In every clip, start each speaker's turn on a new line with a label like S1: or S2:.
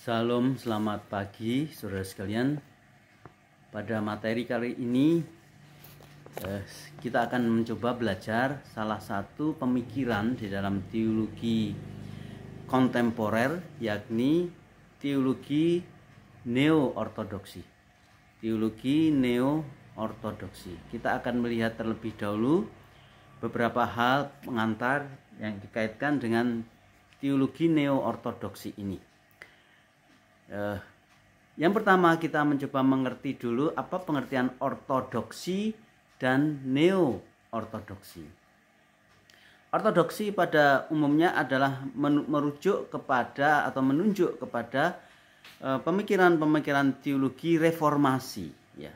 S1: Salam, selamat pagi saudara sekalian. Pada materi kali ini kita akan mencoba belajar salah satu pemikiran di dalam teologi kontemporer, yakni teologi neo-ortodoksi. Teologi neo-ortodoksi. Kita akan melihat terlebih dahulu beberapa hal pengantar yang dikaitkan dengan teologi neo-ortodoksi ini. Yang pertama, kita mencoba mengerti dulu apa pengertian ortodoksi dan neo-ortodoksi. Ortodoksi pada umumnya adalah merujuk kepada atau menunjuk kepada pemikiran-pemikiran teologi reformasi, ya.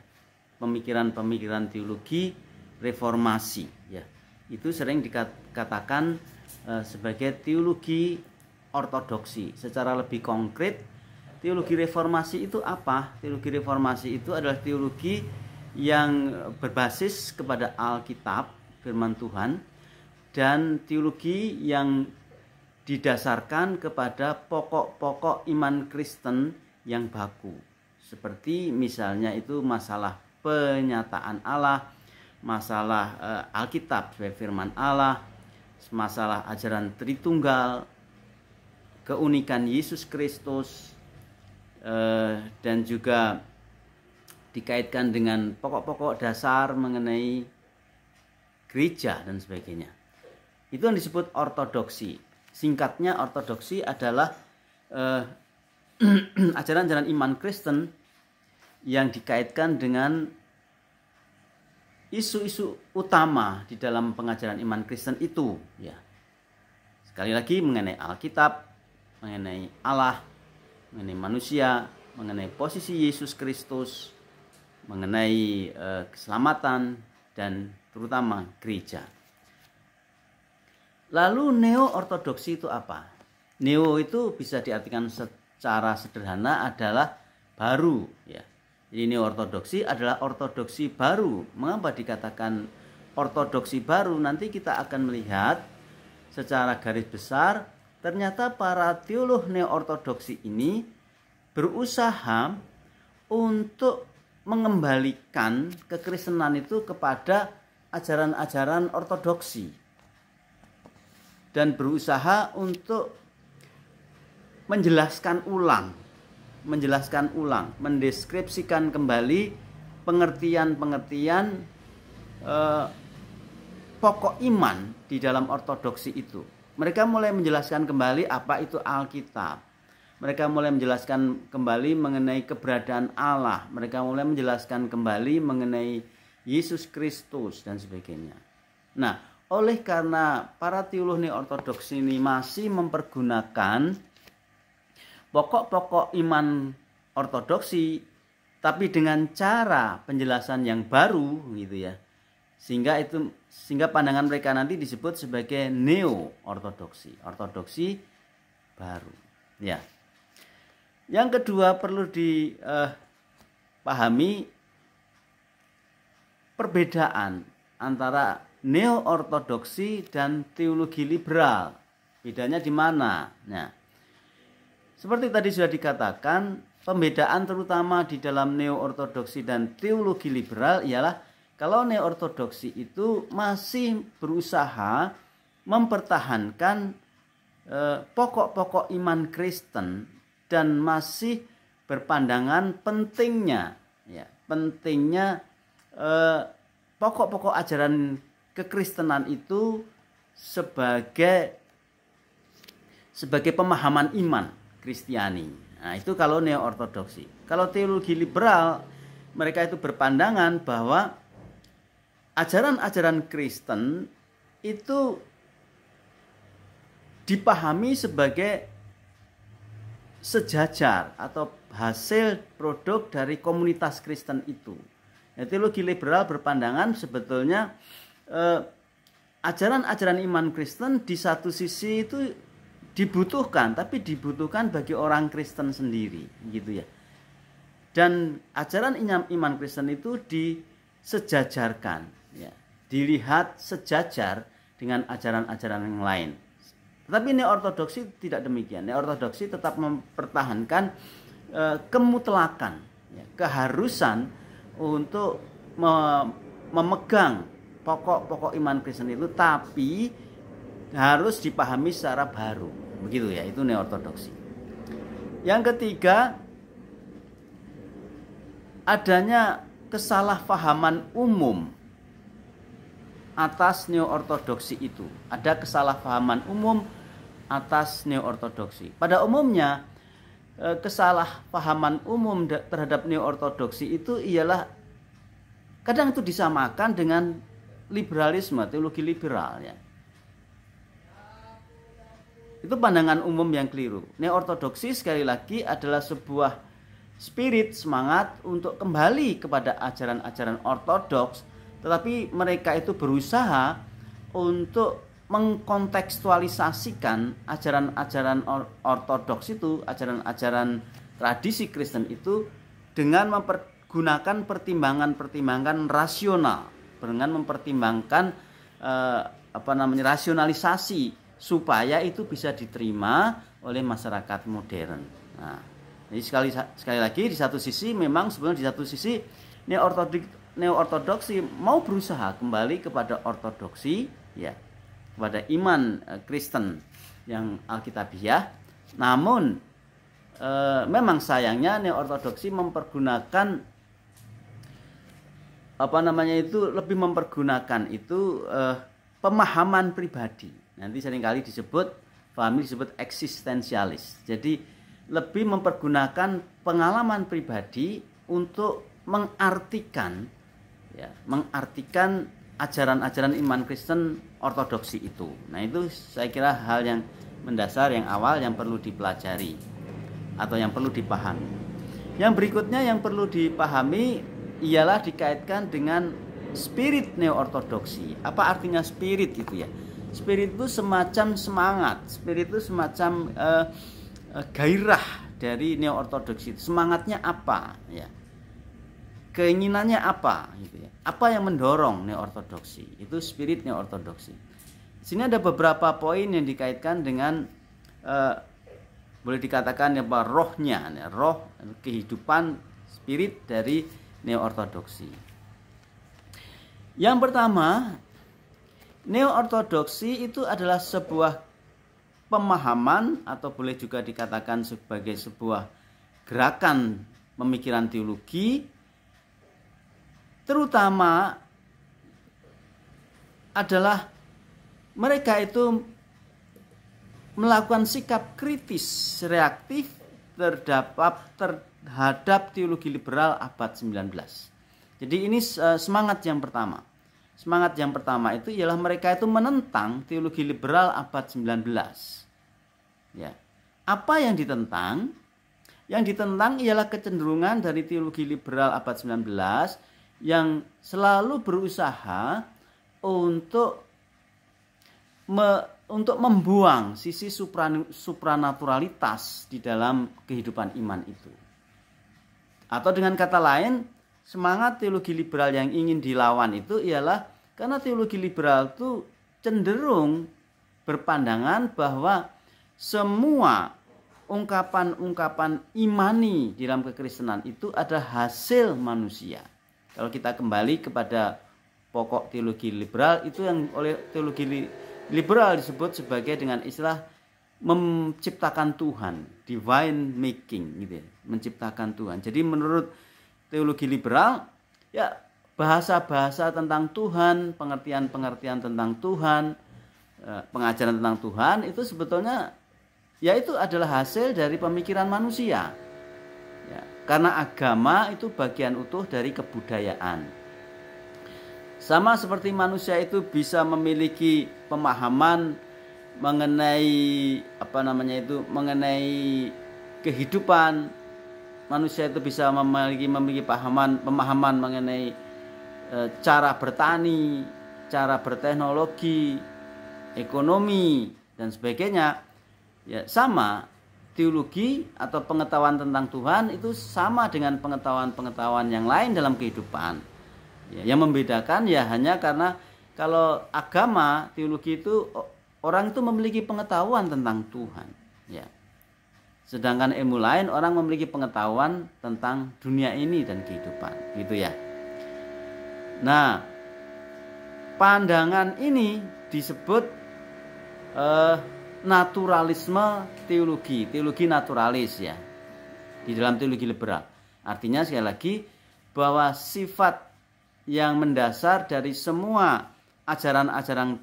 S1: Pemikiran-pemikiran teologi reformasi, ya. Itu sering dikatakan sebagai teologi ortodoksi. Secara lebih konkret, teologi reformasi itu apa? Teologi reformasi itu adalah teologi yang berbasis kepada Alkitab, firman Tuhan, dan teologi yang didasarkan kepada pokok-pokok iman Kristen yang baku. Seperti misalnya itu masalah penyataan Allah, masalah Alkitab sebagai firman Allah, masalah ajaran Tritunggal, keunikan Yesus Kristus, dan juga dikaitkan dengan pokok-pokok dasar mengenai gereja dan sebagainya. Itu yang disebut ortodoksi. Singkatnya, ortodoksi adalah ajaran-ajaran iman Kristen yang dikaitkan dengan isu-isu utama di dalam pengajaran iman Kristen itu, ya. Sekali lagi, mengenai Alkitab, mengenai Allah, mengenai manusia, mengenai posisi Yesus Kristus, mengenai keselamatan, dan terutama gereja. Lalu neo-ortodoksi itu apa? Neo itu bisa diartikan secara sederhana adalah baru, ya. Jadi neo-ortodoksi adalah ortodoksi baru. Mengapa dikatakan ortodoksi baru? Nanti kita akan melihat secara garis besar. Ternyata para teolog neo-ortodoksi ini berusaha untuk mengembalikan kekristenan itu kepada ajaran-ajaran ortodoksi dan berusaha untuk menjelaskan ulang, mendeskripsikan kembali pengertian-pengertian pokok iman di dalam ortodoksi itu. Mereka mulai menjelaskan kembali apa itu Alkitab. Mereka mulai menjelaskan kembali mengenai keberadaan Allah. Mereka mulai menjelaskan kembali mengenai Yesus Kristus dan sebagainya. Nah, oleh karena para teolog neo-ortodoks ini masih mempergunakan pokok-pokok iman ortodoksi, tapi dengan cara penjelasan yang baru, gitu ya. Sehingga pandangan mereka nanti disebut sebagai neo-ortodoksi, ortodoksi baru, ya. Yang kedua, perlu dipahami perbedaan antara neo-ortodoksi dan teologi liberal. Bedanya di mana? Nah, seperti tadi sudah dikatakan, pembedaan terutama di dalam neo-ortodoksi dan teologi liberal ialah kalau neo-ortodoksi itu masih berusaha mempertahankan pokok-pokok iman Kristen dan masih berpandangan pentingnya pokok-pokok ajaran kekristenan itu sebagai pemahaman iman Kristiani. Nah, itu kalau neo-ortodoksi. Kalau teologi liberal, mereka itu berpandangan bahwa ajaran-ajaran Kristen itu dipahami sebagai sejajar atau hasil produk dari komunitas Kristen itu. Ya, teologi liberal berpandangan sebetulnya ajaran-ajaran iman Kristen di satu sisi itu dibutuhkan, tapi dibutuhkan bagi orang Kristen sendiri, gitu ya. Dan ajaran iman Kristen itu disejajarkan, ya, dilihat sejajar dengan ajaran-ajaran yang lain. Tetapi neo-ortodoksi tidak demikian. Neo-ortodoksi tetap mempertahankan kemutlakan, ya, keharusan untuk memegang pokok-pokok iman Kristen itu, tapi harus dipahami secara baru. Begitu ya, itu neo-ortodoksi. Yang ketiga, adanya kesalahpahaman umum atas neo-ortodoksi itu. Ada kesalahpahaman umum atas neo-ortodoksi. Pada umumnya, kesalahpahaman umum terhadap neo-ortodoksi itu ialah kadang itu disamakan dengan liberalisme, teologi liberal, ya. Itu pandangan umum yang keliru. Neo-ortodoksi sekali lagi adalah sebuah spirit, semangat untuk kembali kepada ajaran-ajaran ortodoks, tetapi mereka itu berusaha untuk mengkontekstualisasikan ajaran-ajaran ortodoks itu, ajaran-ajaran tradisi Kristen itu, dengan mempergunakan pertimbangan-pertimbangan rasional, dengan mempertimbangkan rasionalisasi supaya itu bisa diterima oleh masyarakat modern. Nah, jadi sekali lagi, di satu sisi memang sebenarnya di satu sisi neo-ortodoksi mau berusaha kembali kepada ortodoksi, ya, kepada iman Kristen yang alkitabiah. Namun memang sayangnya neo-ortodoksi mempergunakan lebih mempergunakan pemahaman pribadi. Nanti seringkali disebut eksistensialis. Jadi lebih mempergunakan pengalaman pribadi untuk mengartikan ajaran-ajaran iman Kristen ortodoksi itu. Nah, itu saya kira hal yang mendasar, yang awal, yang perlu dipelajari atau yang perlu dipahami. Yang berikutnya yang perlu dipahami ialah dikaitkan dengan spirit neo-ortodoksi. Apa artinya spirit itu ya? Spirit itu semacam semangat, spirit itu semacam gairah dari neo-ortodoksi. Semangatnya apa, ya? Keinginannya apa, gitu ya? Apa yang mendorong neo-ortodoksi? Itu spirit neo-ortodoksi. Di sini ada beberapa poin yang dikaitkan dengan boleh dikatakan rohnya, roh kehidupan spirit dari neo-ortodoksi. Yang pertama, neo-ortodoksi itu adalah sebuah pemahaman atau boleh juga dikatakan sebagai sebuah gerakan pemikiran teologi, terutama adalah mereka itu melakukan sikap kritis reaktif terhadap teologi liberal abad 19. Jadi ini semangat yang pertama. Semangat yang pertama itu ialah mereka itu menentang teologi liberal abad 19. Ya. Apa yang ditentang? Yang ditentang ialah kecenderungan dari teologi liberal abad 19 yang selalu berusaha untuk membuang sisi supranaturalitas di dalam kehidupan iman itu. Atau dengan kata lain, semangat teologi liberal yang ingin dilawan itu ialah karena teologi liberal itu cenderung berpandangan bahwa semua ungkapan-ungkapan imani di dalam kekristenan itu adalah hasil manusia. Kalau kita kembali kepada pokok teologi liberal, itu yang oleh teologi liberal disebut sebagai dengan istilah menciptakan Tuhan, divine making, gitu ya, menciptakan Tuhan. Jadi menurut teologi liberal, ya bahasa-bahasa tentang Tuhan, pengertian-pengertian tentang Tuhan, pengajaran tentang Tuhan itu sebetulnya ya itu adalah hasil dari pemikiran manusia. Ya, karena agama itu bagian utuh dari kebudayaan. Sama seperti manusia itu bisa memiliki pemahaman mengenai mengenai kehidupan. Manusia itu bisa memiliki pemahaman mengenai cara bertani, cara berteknologi, ekonomi dan sebagainya. Ya, sama teologi atau pengetahuan tentang Tuhan itu sama dengan pengetahuan-pengetahuan yang lain dalam kehidupan. Ya, yang membedakan ya hanya karena kalau agama, teologi itu orang itu memiliki pengetahuan tentang Tuhan, ya. Sedangkan ilmu lain orang memiliki pengetahuan tentang dunia ini dan kehidupan, gitu ya. Nah, pandangan ini disebut naturalisme teologi, teologi naturalis ya. Di dalam teologi liberal. Artinya sekali lagi bahwa sifat yang mendasar dari semua ajaran-ajaran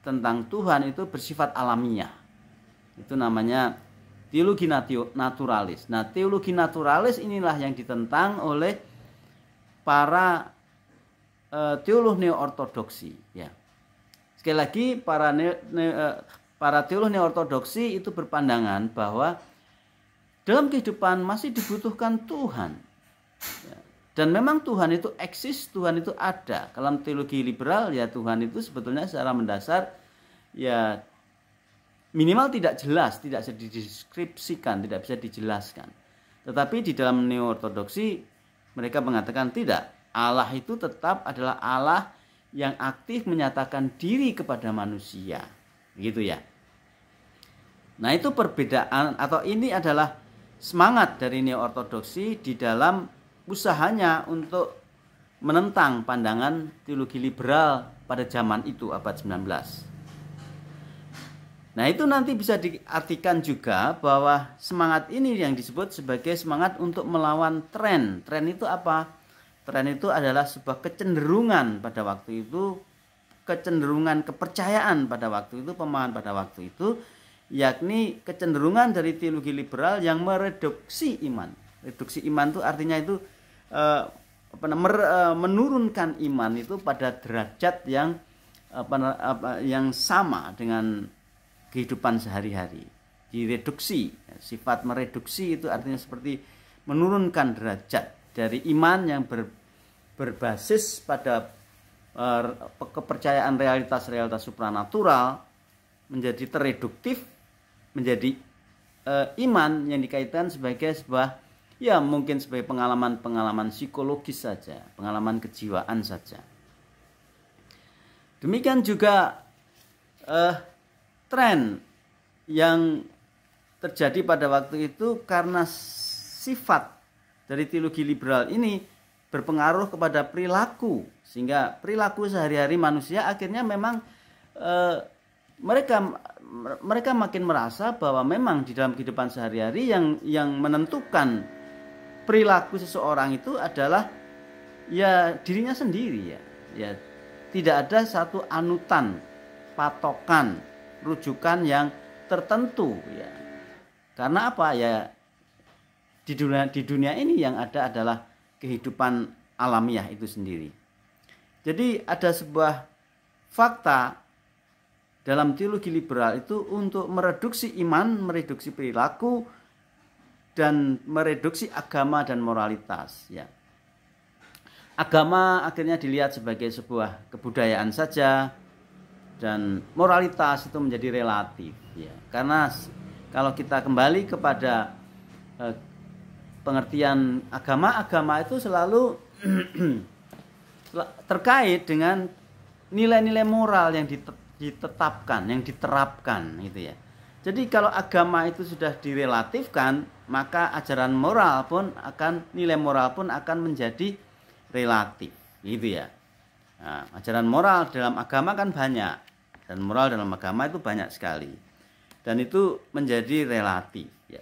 S1: tentang Tuhan itu bersifat alamiah. Itu namanya teologi naturalis. Nah, teologi naturalis inilah yang ditentang oleh para teolog neo-ortodoksi. Ya. Sekali lagi, para teolog neo-ortodoksi itu berpandangan bahwa dalam kehidupan masih dibutuhkan Tuhan. Ya. Dan memang Tuhan itu eksis, Tuhan itu ada. Dalam teologi liberal ya Tuhan itu sebetulnya secara mendasar ya minimal tidak jelas, tidak bisa dideskripsikan, tidak bisa dijelaskan. Tetapi di dalam neo-ortodoksi mereka mengatakan tidak. Allah itu tetap adalah Allah yang aktif menyatakan diri kepada manusia. Gitu ya. Nah, itu perbedaan atau ini adalah semangat dari neo-ortodoksi di dalam usahanya untuk menentang pandangan teologi liberal pada zaman itu abad 19. Nah, itu nanti bisa diartikan juga bahwa semangat ini yang disebut sebagai semangat untuk melawan tren. Tren itu apa? Tren itu adalah sebuah kecenderungan pada waktu itu, kecenderungan kepercayaan pada waktu itu, pemahaman pada waktu itu, yakni kecenderungan dari teologi liberal yang mereduksi iman. Reduksi iman itu artinya itu menurunkan iman itu pada derajat yang sama dengan kehidupan sehari-hari. Direduksi, sifat mereduksi itu artinya seperti menurunkan derajat dari iman yang berbasis pada kepercayaan realitas-realitas supranatural menjadi tereduktif, menjadi iman yang dikaitkan sebagai sebuah ya mungkin sebagai pengalaman-pengalaman psikologis saja, pengalaman kejiwaan saja. Demikian juga tren yang terjadi pada waktu itu karena sifat dari teologi liberal ini berpengaruh kepada perilaku, sehingga perilaku sehari-hari manusia akhirnya memang mereka makin merasa bahwa memang di dalam kehidupan sehari-hari yang menentukan perilaku seseorang itu adalah ya dirinya sendiri ya tidak ada satu anutan, patokan, rujukan yang tertentu ya. Karena apa ya, di dunia ini yang ada adalah kehidupan alamiah itu sendiri. Jadi ada sebuah fakta dalam teologi liberal itu untuk mereduksi iman, mereduksi perilaku, dan mereduksi agama dan moralitas ya. Agama akhirnya dilihat sebagai sebuah kebudayaan saja, dan moralitas itu menjadi relatif ya. Karena kalau kita kembali kepada pengertian agama itu selalu terkait dengan nilai-nilai moral yang ditetapkan, yang diterapkan gitu ya. Jadi kalau agama itu sudah direlatifkan, maka ajaran moral pun nilai moral pun akan menjadi relatif gitu ya. Nah, ajaran moral dalam agama kan banyak, dan moral dalam agama itu banyak sekali, dan itu menjadi relatif ya.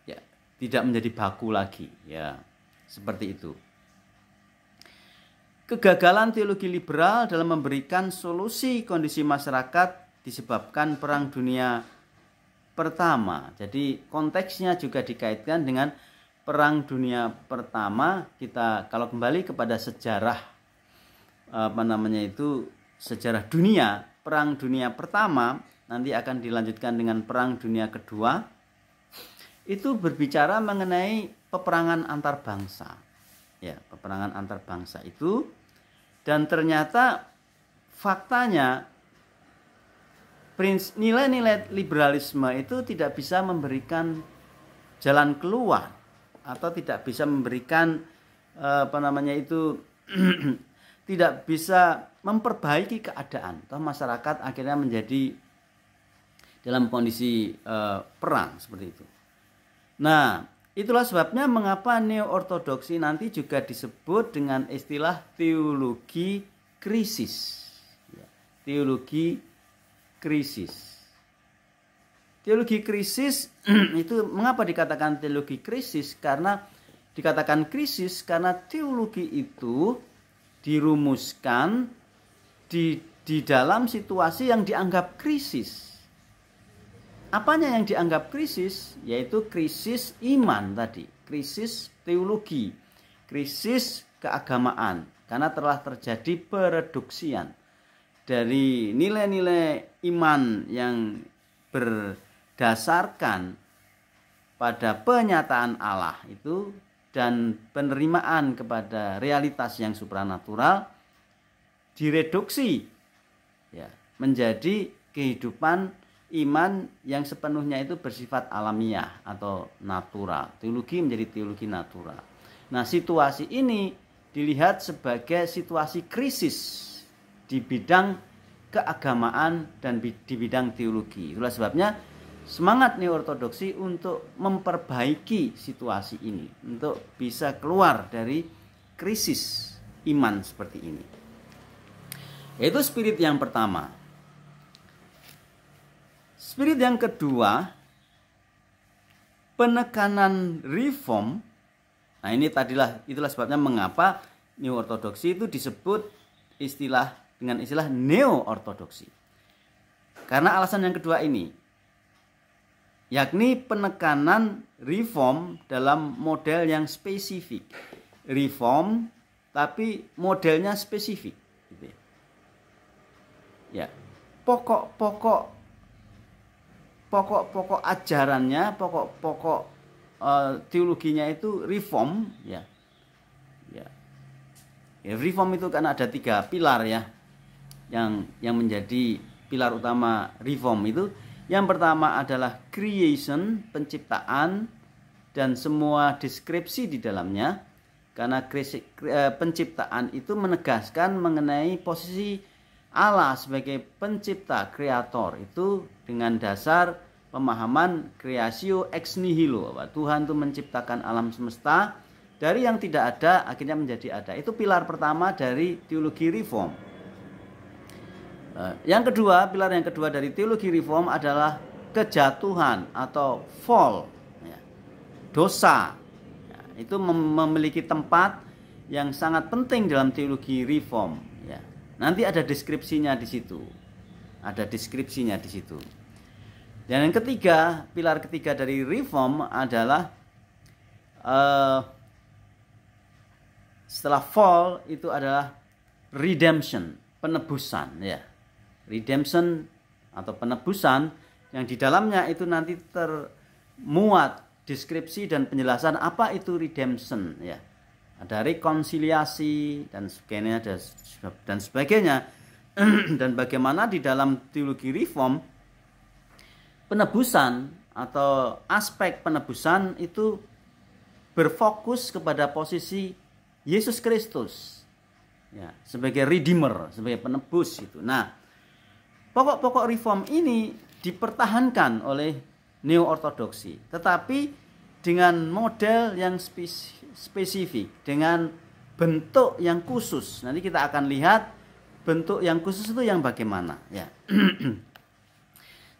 S1: Ya, tidak menjadi baku lagi ya, seperti itu. Kegagalan teologi liberal dalam memberikan solusi kondisi masyarakat disebabkan Perang Dunia Pertama. Jadi konteksnya juga dikaitkan dengan Perang Dunia Pertama. Kita kalau kembali kepada sejarah sejarah dunia, Perang Dunia Pertama nanti akan dilanjutkan dengan Perang Dunia Kedua. Itu berbicara mengenai peperangan antar bangsa. Ya, peperangan antar bangsa itu, dan ternyata faktanya nilai-nilai liberalisme itu tidak bisa memberikan jalan keluar atau tidak bisa memberikan tidak bisa memperbaiki keadaan. Masyarakat akhirnya menjadi dalam kondisi perang seperti itu. Nah, itulah sebabnya mengapa neo-ortodoksi nanti juga disebut dengan istilah teologi krisis. Teologi krisis. Teologi krisis itu mengapa dikatakan teologi krisis? Karena dikatakan krisis karena teologi itu dirumuskan di dalam situasi yang dianggap krisis. Apanya yang dianggap krisis? Yaitu krisis iman tadi, krisis teologi, krisis keagamaan. Karena telah terjadi pereduksian dari nilai-nilai iman yang berdasarkan pada penyataan Allah itu dan penerimaan kepada realitas yang supranatural direduksi ya, menjadi kehidupan iman yang sepenuhnya itu bersifat alamiah atau natural. Teologi menjadi teologi natural. Nah, situasi ini dilihat sebagai situasi krisis di bidang keagamaan dan di bidang teologi. Itulah sebabnya semangat neo-ortodoksi untuk memperbaiki situasi ini, untuk bisa keluar dari krisis iman seperti ini. Itu spirit yang pertama. Spirit yang kedua, penekanan reform. Nah, itulah sebabnya mengapa neo-ortodoksi itu disebut dengan istilah neo-ortodoksi. Karena alasan yang kedua ini, yakni penekanan reform dalam model yang spesifik. Reform tapi modelnya spesifik. Ya, pokok ajarannya, pokok teologinya itu reform, ya. Reform itu kan ada 3 pilar ya, yang menjadi pilar utama reform itu. Yang pertama adalah creation, penciptaan dan semua deskripsi di dalamnya. Karena penciptaan itu menegaskan mengenai posisi Allah sebagai pencipta, kreator, itu dengan dasar pemahaman creatio ex nihilo, bahwa Tuhan itu menciptakan alam semesta dari yang tidak ada akhirnya menjadi ada. Itu pilar pertama dari teologi reform. Pilar yang kedua dari teologi reform adalah kejatuhan atau fall, dosa. Itu memiliki tempat yang sangat penting dalam teologi reform. Nanti ada deskripsinya di situ. Dan yang ketiga, pilar ketiga dari reform adalah setelah fall itu adalah redemption, penebusan ya. Redemption atau penebusan yang di dalamnya itu nanti termuat deskripsi dan penjelasan apa itu redemption ya. Ada rekonsiliasi dan sebagainya. Dan bagaimana di dalam teologi reform penebusan atau aspek penebusan itu berfokus kepada posisi Yesus Kristus ya, sebagai redeemer, sebagai penebus itu. Nah, pokok-pokok reform ini dipertahankan oleh neo-ortodoksi, tetapi dengan model yang spesifik, dengan bentuk yang khusus. Nanti kita akan lihat bentuk yang khusus itu yang bagaimana ya.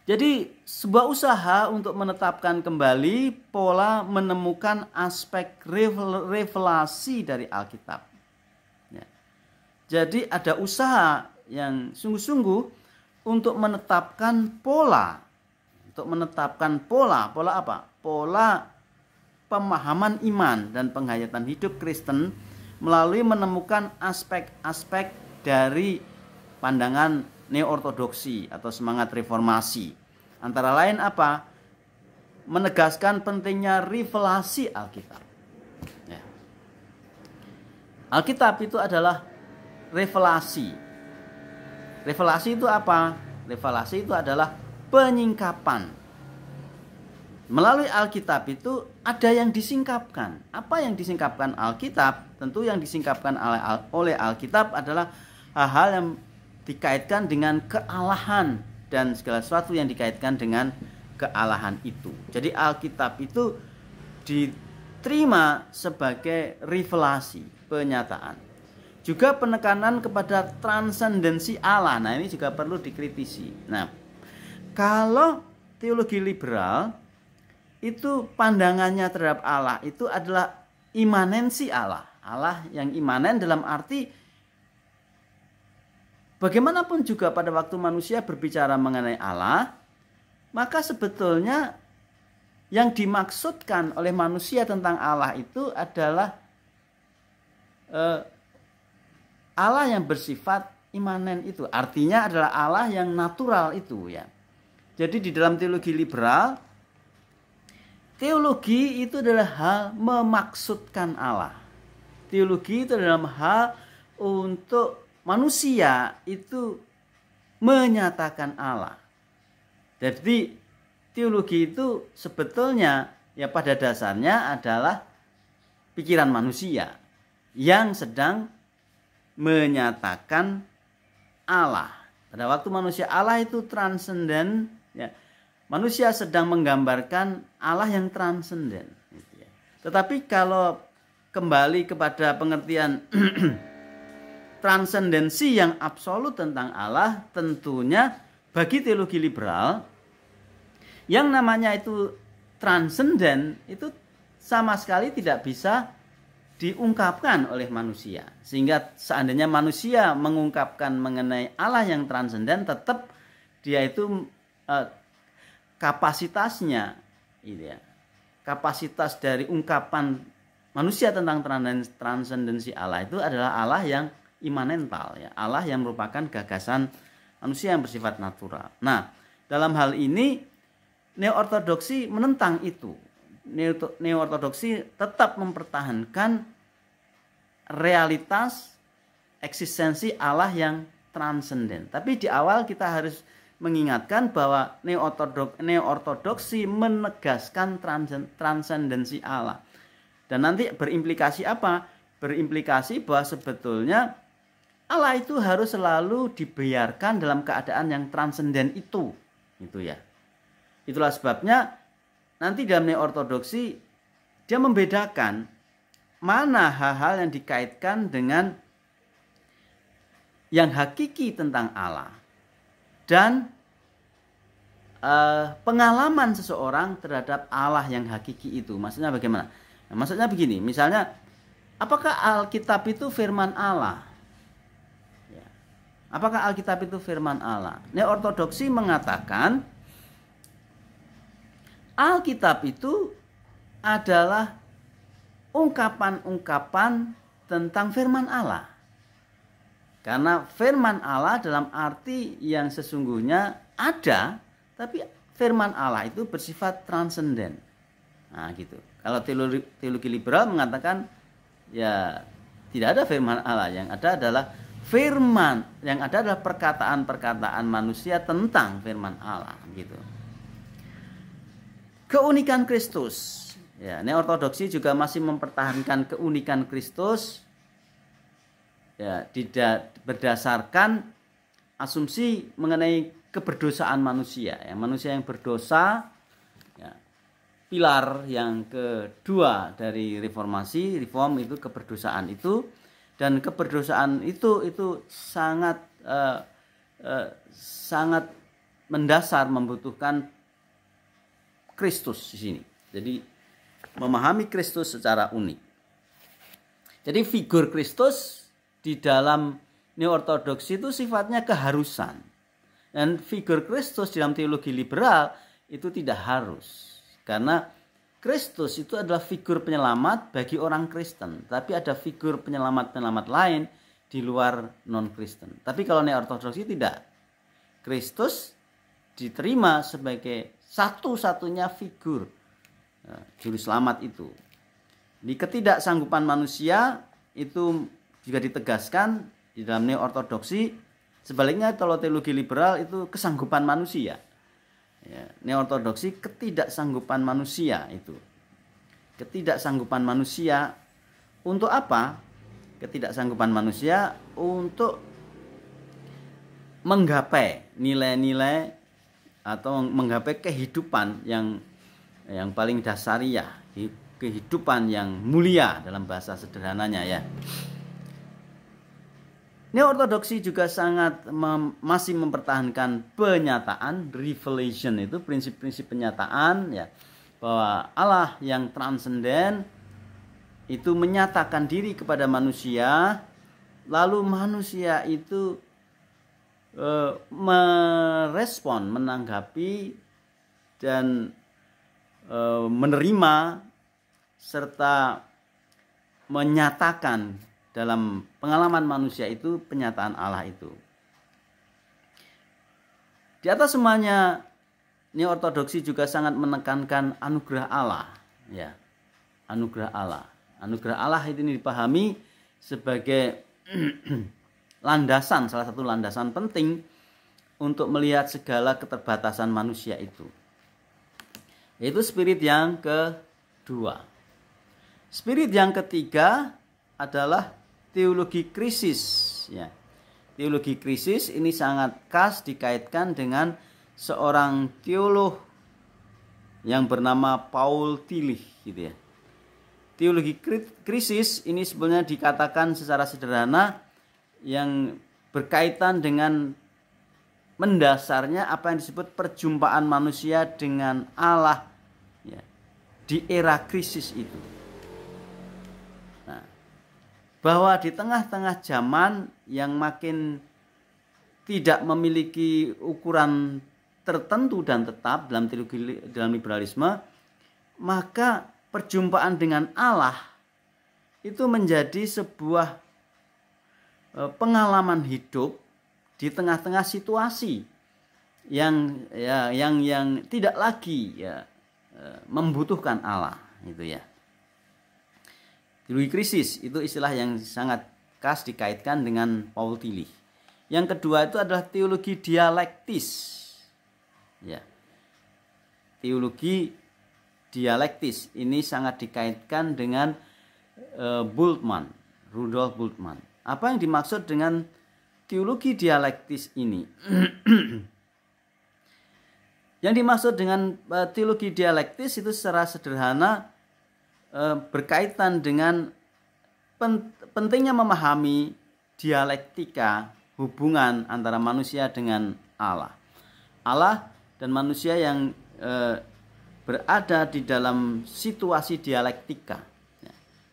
S1: Jadi sebuah usaha untuk menetapkan kembali pola menemukan aspek revelasi dari Alkitab. Ya. Jadi ada usaha yang sungguh-sungguh untuk menetapkan pola. Pola apa? Pola pemahaman iman dan penghayatan hidup Kristen melalui menemukan aspek-aspek dari pandangan neo-ortodoksi atau semangat reformasi. Antara lain apa? Menegaskan pentingnya revelasi Alkitab. Ya. Alkitab itu adalah revelasi. Revelasi itu apa? Revelasi itu adalah penyingkapan. Melalui Alkitab itu ada yang disingkapkan. Apa yang disingkapkan Alkitab? Tentu yang disingkapkan oleh Alkitab adalah hal-hal yang dikaitkan dengan kealahan dan segala sesuatu yang dikaitkan dengan kealahan itu. Jadi Alkitab itu diterima sebagai revelasi, penyataan. Juga penekanan kepada transendensi Allah. Nah, ini juga perlu dikritisi. Nah, kalau teologi liberal itu pandangannya terhadap Allah itu adalah imanensi Allah. Allah yang imanen dalam arti bagaimanapun juga pada waktu manusia berbicara mengenai Allah, maka sebetulnya yang dimaksudkan oleh manusia tentang Allah itu adalah Allah yang bersifat imanen itu. Artinya adalah Allah yang natural itu ya. Jadi di dalam teologi liberal, teologi itu adalah hal memaksudkan Allah. Teologi itu dalam hal untuk manusia itu menyatakan Allah. Jadi teologi itu sebetulnya ya pada dasarnya adalah pikiran manusia yang sedang menyatakan Allah. Pada waktu manusia Allah itu transenden ya. Manusia sedang menggambarkan Allah yang transenden. Tetapi kalau kembali kepada pengertian transendensi yang absolut tentang Allah, tentunya bagi teologi liberal yang namanya itu transenden itu sama sekali tidak bisa diungkapkan oleh manusia. Sehingga seandainya manusia mengungkapkan mengenai Allah yang transenden, tetap dia itu kapasitasnya gitu ya. Kapasitas dari ungkapan manusia tentang transendensi Allah itu adalah Allah yang imanental ya, Allah yang merupakan gagasan manusia yang bersifat natural. Nah, dalam hal ini neo-ortodoksi menentang itu. Neo-ortodoksi tetap mempertahankan realitas eksistensi Allah yang transenden. Tapi di awal kita harus mengingatkan bahwa neo-ortodoksi menegaskan transendensi Allah. Dan nanti berimplikasi apa? Berimplikasi bahwa sebetulnya Allah itu harus selalu dibiarkan dalam keadaan yang transenden itu ya. Itulah sebabnya nanti dalam neo-ortodoksi dia membedakan mana hal-hal yang dikaitkan dengan yang hakiki tentang Allah dan pengalaman seseorang terhadap Allah yang hakiki itu. Maksudnya bagaimana? Nah, maksudnya begini, misalnya apakah Alkitab itu firman Allah? Ya. Apakah Alkitab itu firman Allah? Neo-ortodoksi mengatakan Alkitab itu adalah ungkapan-ungkapan tentang firman Allah. Karena firman Allah dalam arti yang sesungguhnya ada, tapi firman Allah itu bersifat transenden. Nah, gitu. Kalau teologi liberal mengatakan ya tidak ada firman Allah, yang ada adalah firman, yang ada adalah perkataan-perkataan manusia tentang firman Allah, gitu. Keunikan Kristus. Ya, neo-ortodoksi juga masih mempertahankan keunikan Kristus. Ya, tidak berdasarkan asumsi mengenai keberdosaan manusia. Ya, manusia yang berdosa, ya, pilar yang kedua dari reform itu keberdosaan itu, dan keberdosaan itu sangat sangat mendasar, membutuhkan Kristus di sini. Jadi memahami Kristus secara unik. Jadi figur Kristus di dalam neo-ortodoksi itu sifatnya keharusan. Dan figur Kristus dalam teologi liberal itu tidak harus. Karena Kristus itu adalah figur penyelamat bagi orang Kristen. Tapi ada figur penyelamat-penyelamat lain di luar non-Kristen. Tapi kalau neo-ortodoksi tidak. Kristus diterima sebagai satu-satunya figur juru selamat itu. Di ketidaksanggupan manusia itu juga ditegaskan di dalam neo-ortodoksi. Sebaliknya kalau teologi liberal itu kesanggupan manusia. Ya, neo-ortodoksi ketidaksanggupan manusia itu. Ketidaksanggupan manusia untuk apa? Ketidaksanggupan manusia untuk menggapai nilai-nilai atau menggapai kehidupan yang paling dasariah, kehidupan yang mulia dalam bahasa sederhananya ya. Neo-ortodoksi juga sangat masih mempertahankan penyataan, revelation, itu prinsip-prinsip penyataan ya, bahwa Allah yang transenden itu menyatakan diri kepada manusia, lalu manusia itu merespon, menanggapi dan menerima serta menyatakan dalam pengalaman manusia itu penyataan Allah itu. Di atas semuanya, Neo-ortodoksi juga sangat menekankan anugerah Allah ya. Anugerah Allah. Anugerah Allah itu dipahami sebagai landasan, salah satu landasan penting untuk melihat segala keterbatasan manusia itu. Yaitu spirit yang kedua. Spirit yang ketiga adalah teologi krisis ya. Teologi krisis ini sangat khas dikaitkan dengan seorang teolog yang bernama Paul Tillich gitu ya. Teologi krisis ini sebenarnya dikatakan secara sederhana yang berkaitan dengan mendasarnya apa yang disebut perjumpaan manusia dengan Allah ya, di era krisis itu. Nah, bahwa di tengah-tengah zaman yang makin tidak memiliki ukuran tertentu dan tetap dalam teologi, dalam liberalisme, maka perjumpaan dengan Allah itu menjadi sebuah pengalaman hidup di tengah-tengah situasi yang tidak lagi ya membutuhkan Allah itu ya. Teologi krisis itu istilah yang sangat khas dikaitkan dengan Paul Tillich. Yang kedua itu adalah teologi dialektis. Ya. Teologi dialektis ini sangat dikaitkan dengan Bultmann, Rudolf Bultmann. Apa yang dimaksud dengan teologi dialektis ini? Yang dimaksud dengan teologi dialektis itu secara sederhana berkaitan dengan pentingnya memahami dialektika hubungan antara manusia dengan Allah. Allah dan manusia yang berada di dalam situasi dialektika.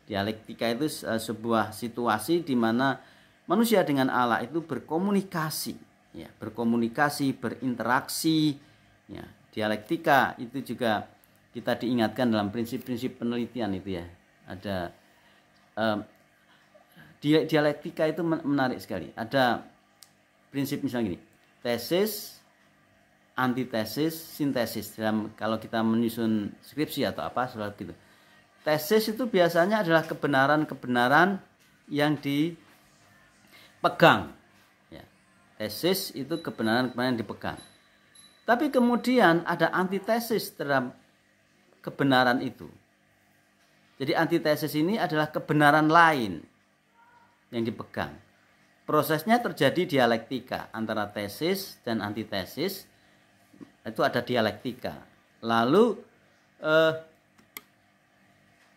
S1: Dialektika itu sebuah situasi di mana manusia dengan Allah itu berkomunikasi, ya, berkomunikasi, berinteraksi. Ya, dialektika itu juga kita diingatkan dalam prinsip-prinsip penelitian itu ya. Ada dialektika itu menarik sekali. Ada prinsip misalnya gini, tesis, antitesis, sintesis. Dalam kalau kita menyusun skripsi atau apa seperti itu. Tesis itu biasanya adalah kebenaran-kebenaran yang dipegang. Ya. Tesis itu kebenaran-kebenaran yang dipegang. Tapi kemudian ada antitesis terhadap kebenaran itu. Jadi antitesis ini adalah kebenaran lain yang dipegang. Prosesnya terjadi dialektika antara tesis dan antitesis. Itu ada dialektika. Lalu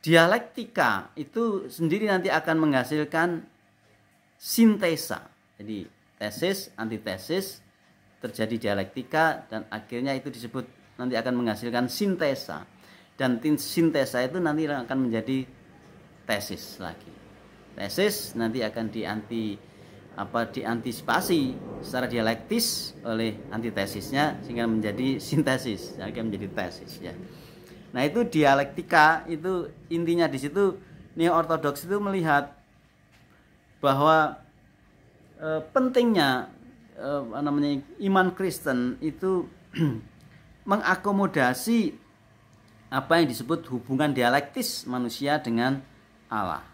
S1: dialektika itu sendiri nanti akan menghasilkan sintesa. Jadi tesis, antitesis, terjadi dialektika dan akhirnya itu disebut nanti akan menghasilkan sintesa. Dan sintesa itu nanti akan menjadi tesis lagi. Tesis nanti akan diantisipasi secara dialektis oleh antitesisnya sehingga menjadi sintesis, akan menjadi tesis ya. Nah, itu dialektika itu intinya di situ. Neo-ortodoks itu melihat bahwa pentingnya iman Kristen itu mengakomodasi apa yang disebut hubungan dialektis manusia dengan Allah.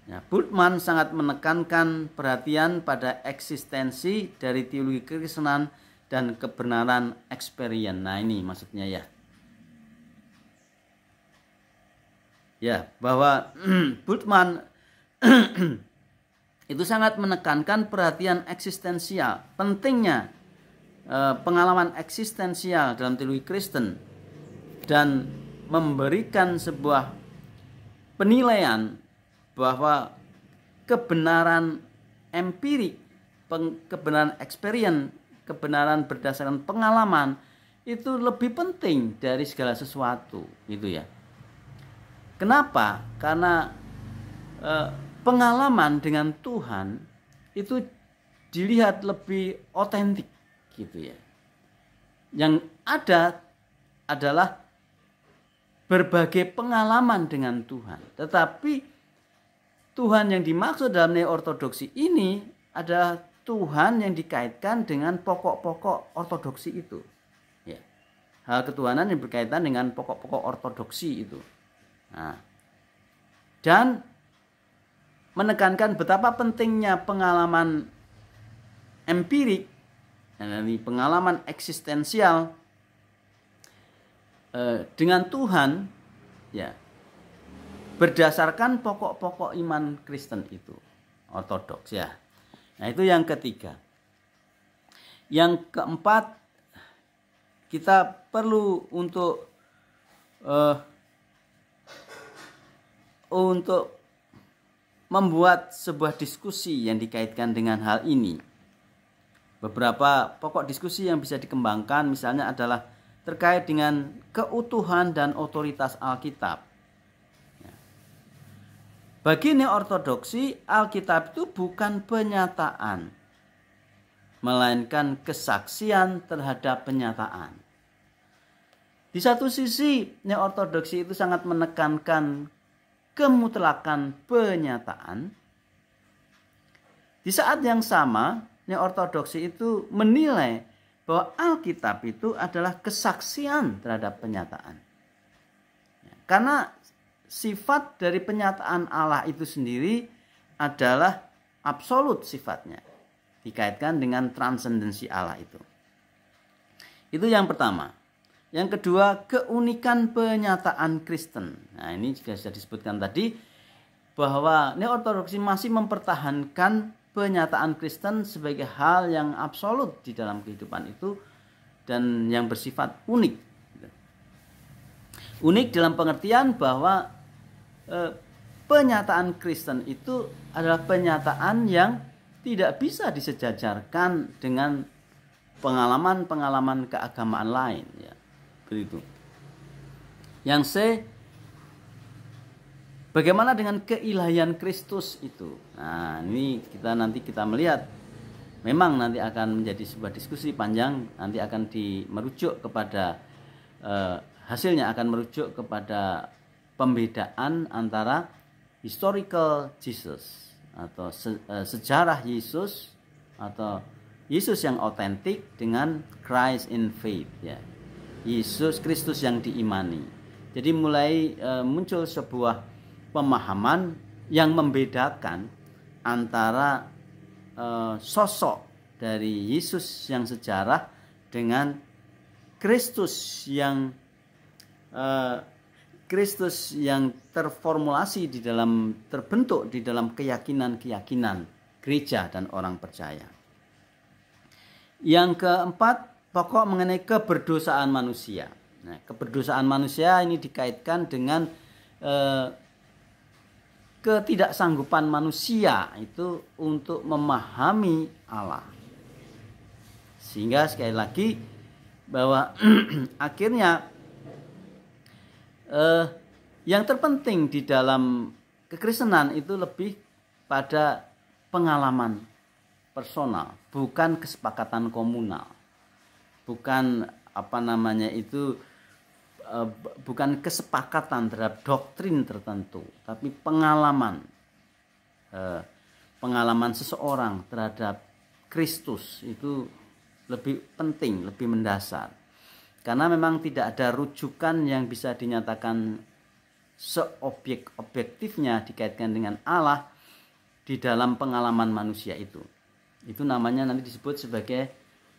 S1: Ya, Bultmann sangat menekankan perhatian pada eksistensi dari teologi kekristenan dan kebenaran experience. Nah, ini maksudnya ya. Ya, bahwa Bultmann itu sangat menekankan perhatian eksistensial, pentingnya pengalaman eksistensial dalam teologi Kristen dan memberikan sebuah penilaian bahwa kebenaran empirik, kebenaran experience, kebenaran berdasarkan pengalaman itu lebih penting dari segala sesuatu, gitu ya. Kenapa? Karena pengalaman dengan Tuhan itu dilihat lebih otentik, gitu ya. Yang ada adalah berbagai pengalaman dengan Tuhan, tetapi Tuhan yang dimaksud dalam neo-ortodoksi ini adalah Tuhan yang dikaitkan dengan pokok-pokok ortodoksi itu. Ya. Hal ketuhanan yang berkaitan dengan pokok-pokok ortodoksi itu. Nah, dan menekankan betapa pentingnya pengalaman empirik, yani pengalaman eksistensial dengan Tuhan, ya, berdasarkan pokok-pokok iman Kristen itu, ortodoks, ya. Nah, itu yang ketiga. Yang keempat, kita perlu untuk membuat sebuah diskusi yang dikaitkan dengan hal ini. Beberapa pokok diskusi yang bisa dikembangkan misalnya adalah terkait dengan keutuhan dan otoritas Alkitab. Bagi neo-ortodoksi, Alkitab itu bukan penyataan, melainkan kesaksian terhadap penyataan. Di satu sisi, neo-ortodoksi itu sangat menekankan kemutlakan penyataan. Di saat yang sama, neo-ortodoksi itu menilai bahwa Alkitab itu adalah kesaksian terhadap penyataan. Karena sifat dari penyataan Allah itu sendiri adalah absolut sifatnya, dikaitkan dengan transendensi Allah itu. Itu yang pertama. Yang kedua, keunikan penyataan Kristen. Nah, ini juga sudah disebutkan tadi bahwa neo-ortodoksi masih mempertahankan penyataan Kristen sebagai hal yang absolut di dalam kehidupan itu dan yang bersifat unik. Unik dalam pengertian bahwa penyataan Kristen itu adalah penyataan yang tidak bisa disejajarkan dengan pengalaman-pengalaman keagamaan lain, ya. Begitu. Yang C, bagaimana dengan keilahian Kristus itu? Nah, ini nanti kita melihat. Memang nanti akan menjadi sebuah diskusi panjang, nanti akan merujuk kepada hasilnya akan merujuk kepada pembedaan antara historical Jesus atau sejarah Yesus atau Yesus yang otentik dengan Christ in faith, ya. Yesus Kristus yang diimani. Jadi mulai muncul sebuah pemahaman yang membedakan antara sosok dari Yesus yang sejarah dengan Kristus yang terformulasi terbentuk di dalam keyakinan-keyakinan gereja dan orang percaya. Yang keempat, pokok mengenai keberdosaan manusia. Nah, keberdosaan manusia ini dikaitkan dengan ketidaksanggupan manusia itu untuk memahami Allah. Sehingga sekali lagi bahwa akhirnya yang terpenting di dalam kekristenan itu lebih pada pengalaman personal, bukan kesepakatan komunal, bukan bukan kesepakatan terhadap doktrin tertentu, tapi pengalaman seseorang terhadap Kristus itu lebih penting, lebih mendasar. Karena memang tidak ada rujukan yang bisa dinyatakan seobjektifnya dikaitkan dengan Allah di dalam pengalaman manusia itu. Itu namanya nanti disebut sebagai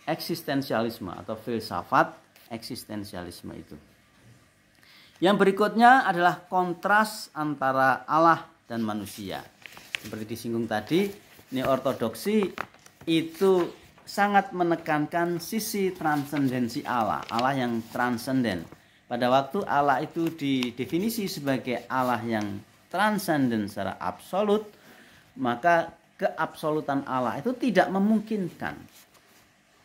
S1: eksistensialisme atau filsafat eksistensialisme itu. Yang berikutnya adalah kontras antara Allah dan manusia. Seperti disinggung tadi, neo-ortodoksi itu sangat menekankan sisi transendensi Allah, Allah yang transenden. Pada waktu Allah itu didefinisi sebagai Allah yang transenden secara absolut, maka keabsolutan Allah itu tidak memungkinkan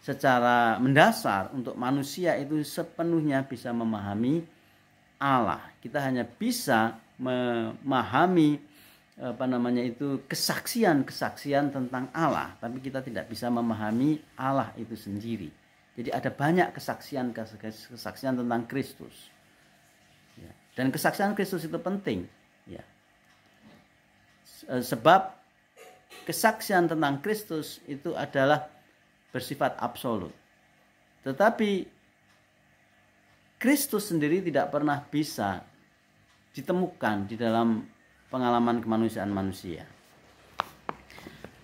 S1: secara mendasar untuk manusia itu sepenuhnya bisa memahami Allah. Kita hanya bisa memahami kesaksian tentang Allah, tapi kita tidak bisa memahami Allah itu sendiri. Jadi ada banyak kesaksian tentang Kristus, ya. Dan kesaksian Kristus itu penting, ya. Sebab kesaksian tentang Kristus itu adalah bersifat absolut. Tetapi Kristus sendiri tidak pernah bisa ditemukan di dalam pengalaman kemanusiaan manusia.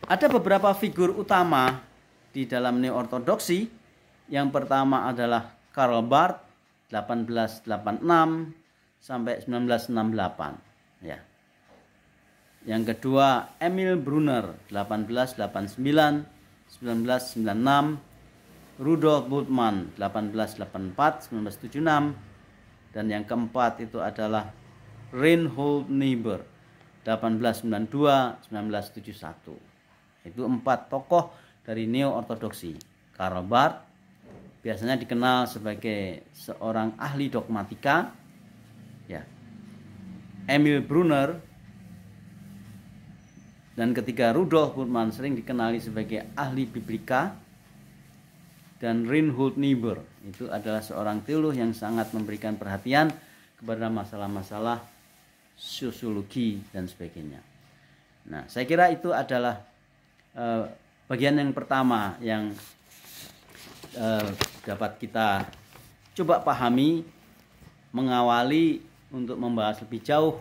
S1: Ada beberapa figur utama di dalam neo-ortodoksi. Yang pertama adalah Karl Barth 1886 sampai 1968, ya. Yang kedua Emil Brunner 1889 1996, Rudolf Bultmann 1884 1976, dan yang keempat itu adalah Reinhold Niebuhr 1892 1971. Itu 4 tokoh dari neo-ortodoksi. Karl Barth biasanya dikenal sebagai seorang ahli dogmatika, ya. Emil Brunner dan ketiga Rudolf Bultmann sering dikenali sebagai ahli biblika, dan Reinhold Niebuhr itu adalah seorang teolog yang sangat memberikan perhatian kepada masalah-masalah sosiologi dan sebagainya. Nah, saya kira itu adalah bagian yang pertama yang dapat kita coba pahami, mengawali untuk membahas lebih jauh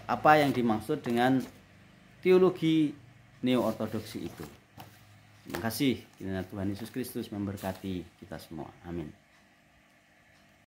S1: apa yang dimaksud dengan teologi neo-ortodoksi itu. Terima kasih. Kiranya Tuhan Yesus Kristus memberkati kita semua. Amin.